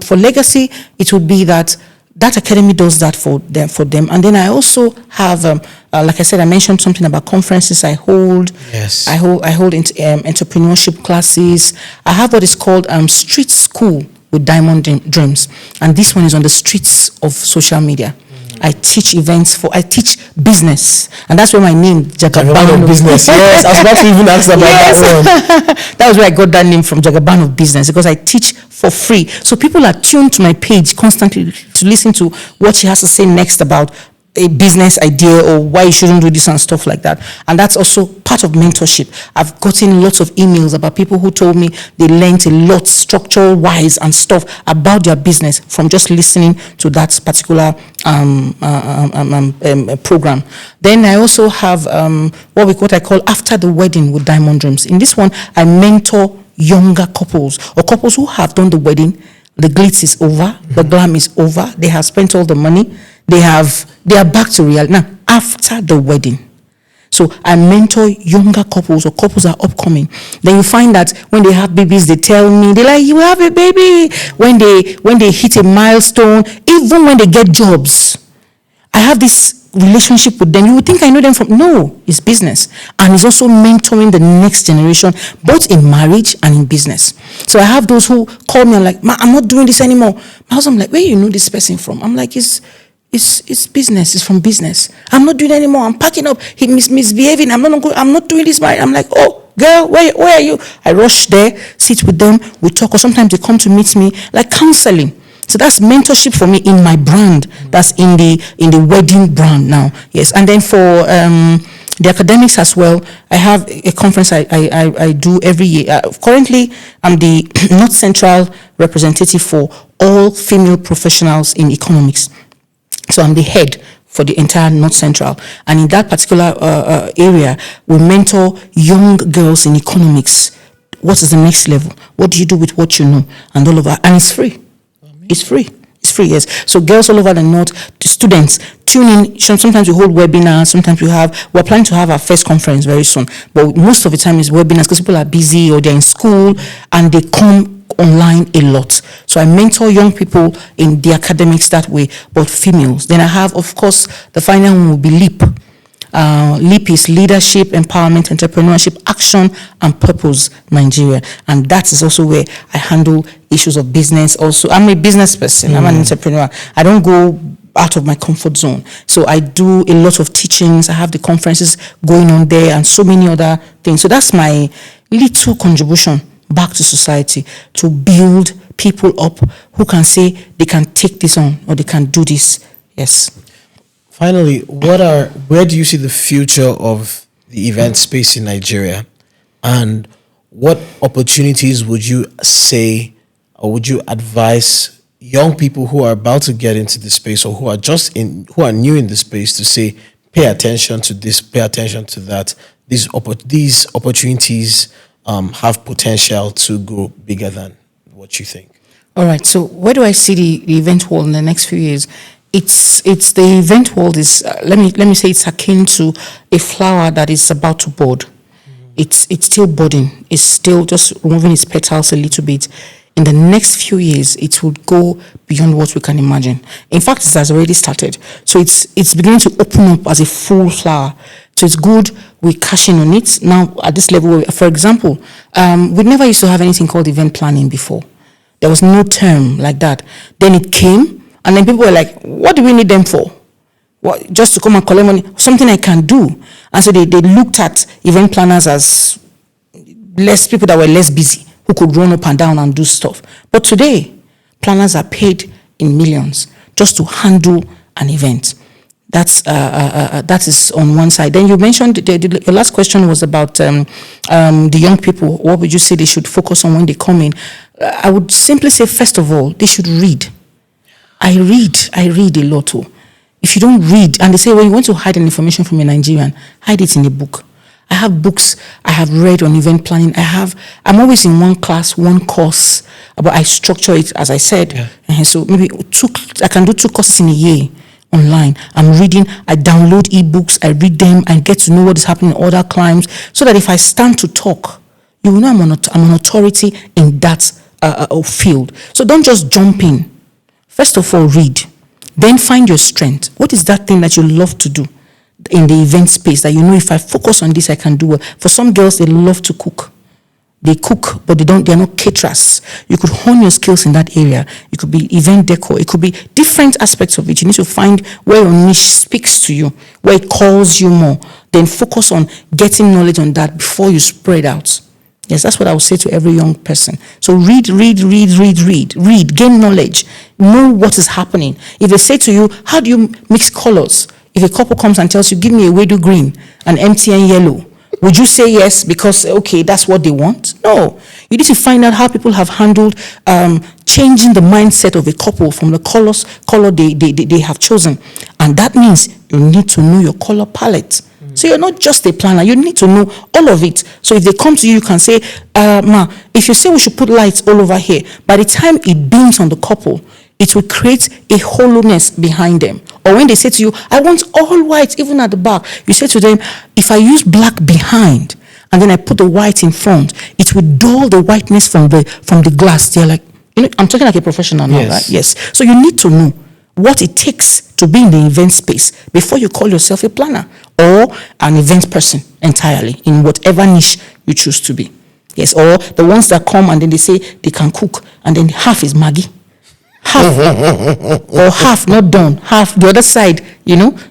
for legacy, it would be that academy does that for them. And then I also have, like I said, I mentioned something about conferences I hold. Yes. I hold entrepreneurship classes. I have what is called street school with diamond dreams. And this one is on the streets of social media. I teach I teach business. And that's where my name, Jagaban of Business. Yes, I was about to even ask about that one. That was where I got that name from, Jagaban of Business, because I teach for free. So people are tuned to my page constantly to listen to what she has to say next about a business idea or why you shouldn't do this and stuff like that. And that's also part of mentorship. I've gotten lots of emails about people who told me they learned a lot structural wise and stuff about their business from just listening to that particular program. Then I also have what I call After the Wedding with Diamond Dreams. In this one, I mentor younger couples or couples who have done the wedding. The glitz is over, the glam is over, they have spent all the money, they are back to reality. Now, after the wedding. So I mentor younger couples or couples that are upcoming. Then you find that when they have babies, they tell me, they're like, you have a baby. When they hit a milestone, even when they get jobs, I have this relationship with them. You would think I know them from, no, it's business. And it's also mentoring the next generation, both in marriage and in business. So I have those who call me and like, Ma, I'm not doing this anymore. My husband, like, where you know this person from? I'm like, it's business. It's from business. I'm not doing it anymore. I'm packing up. He misbehaving. I'm not doing this. I'm like, oh, girl, where are you? I rush there, sit with them, we talk, or sometimes they come to meet me, like counseling. So that's mentorship for me in my brand. That's in the wedding brand now. Yes. And then for the academics as well, I have a conference I do every year. Currently, I'm the North Central representative for all female professionals in economics. So I'm the head for the entire North Central. And in that particular area, we mentor young girls in economics. What is the next level? What do you do with what you know? And all of that. And it's free. It's free. It's free, yes. So girls all over the North, the students, tune in. Sometimes we hold webinars. Sometimes we're planning to have our first conference very soon. But most of the time it's webinars because people are busy or they're in school and they come online a lot. So I mentor young people in the academics that way, but females. Then I have, of course, the final one will be LEAP. LEAP is Leadership, Empowerment, Entrepreneurship, Action and Purpose Nigeria. And that is also where I handle issues of business also. I'm a business person. I'm an entrepreneur. I don't go out of my comfort zone. So I do a lot of teachings. I have the conferences going on there and so many other things. So that's my little contribution back to society, to build people up who can say they can take this on or they can do this. Yes. Finally, where do you see the future of the event space in Nigeria, and what opportunities would you say or would you advise young people who are about to get into the space or who are new in the space to say, pay attention to this, pay attention to that? These opportunities have potential to grow bigger than what you think. All right. So where do I see the event world in the next few years? It's the event world is let me say it's akin to a flower that is about to bud. It's still budding. It's still just removing its petals a little bit. In the next few years, it will go beyond what we can imagine. In fact, it has already started. So it's beginning to open up as a full flower. So it's good we cash in on it now at this level. For example, we never used to have anything called event planning before. There was no term like that. Then it came. And then people were like, what do we need them for? What, just to come and collect money? Something I can do. And so they looked at event planners as less people that were less busy, who could run up and down and do stuff. But today, planners are paid in millions just to handle an event. That is on one side. Then you mentioned, your last question was about the young people. What would you say they should focus on when they come in? I would simply say, first of all, they should read. I read a lot too. If you don't read, and they say, well, you want to hide an information from a Nigerian, hide it in a book. I have books I have read on event planning. I'm always in one class, one course, but I structure it, as I said. Yeah. And so maybe I can do 2 courses in a year online. I'm reading, I download ebooks, I read them, and get to know what is happening in other climes, so that if I stand to talk, you will know I'm an authority in that field. So don't just jump in. First of all, read. Then find your strength. What is that thing that you love to do in the event space that you know if I focus on this, I can do well? For some girls, they love to cook. They cook, but they're not caterers. You could hone your skills in that area. It could be event decor. It could be different aspects of it. You need to find where your niche speaks to you, where it calls you more. Then focus on getting knowledge on that before you spread out. Yes, that's what I would say to every young person. So read, gain knowledge, know what is happening. If they say to you, how do you mix colors? If a couple comes and tells you, give me a Wedu green, an MTN yellow, would you say yes because, okay, that's what they want? No. You need to find out how people have handled changing the mindset of a couple from the color they have chosen. And that means you need to know your color palette. So you're not just a planner. You need to know all of it. So if they come to you, you can say, Ma, if you say we should put lights all over here, by the time it beams on the couple, it will create a hollowness behind them. Or when they say to you, I want all white, even at the back, you say to them, if I use black behind and then I put the white in front, it will dull the whiteness from the glass. They're like, I'm talking like a professional now, right? Yes. So you need to know what it takes to be in the event space before you call yourself a planner or an event person entirely in whatever niche you choose to be. Yes, or the ones that come and then they say they can cook and then half is Maggie. Half or half not done, half the other side,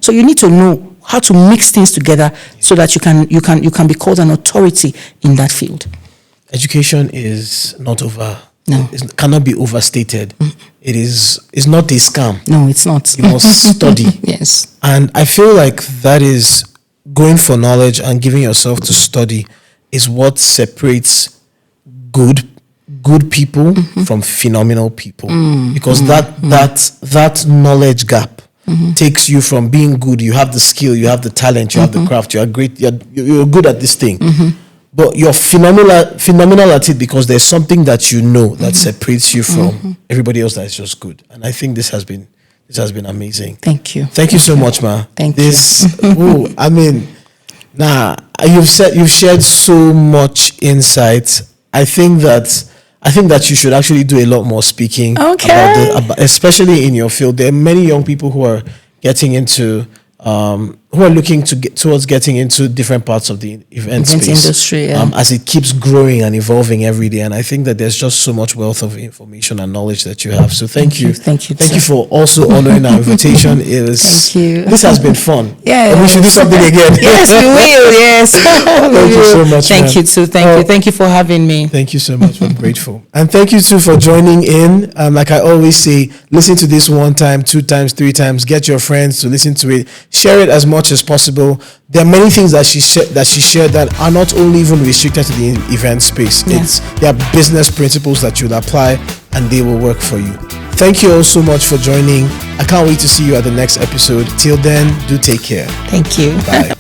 So you need to know how to mix things together so that you can be called an authority in that field. Education is not over. No. It cannot be overstated. It is not a scam. No, it's not. You must study. Yes. And I feel like that is going for knowledge and giving yourself to study is what separates good people from phenomenal people. Because that knowledge gap takes you from being good. You have the skill, you have the talent, you have the craft, you are great, you're good at this thing. But you're phenomenal at it because there's something that that separates you from everybody else that is just good. And I think this has been amazing. Thank you. Thank you so much, Ma. Thank you. You've shared so much insight. I think that you should actually do a lot more speaking. Okay. Especially in your field. There are many young people who are getting into who are looking to get towards getting into different parts of the event space industry, as it keeps growing and evolving every day. And I think that there's just so much wealth of information and knowledge that you have. So thank you for also honoring our invitation. Thank you. This has been fun. Yeah, and we should do something again. Yes, we will. Yes. Thank you so much. Thank you too. Thank you for having me. Thank you so much. I'm grateful. And thank you too for joining in. Like I always say, listen to this 1 time, 2 times, 3 times. Get your friends to listen to it. Share it as much as possible. There are many things that she shared that are not only even restricted to the event space. There are business principles that you'll apply and they will work for you. Thank you all so much for joining. I can't wait to see you at the next episode. Till then, do take care. Thank you. Bye.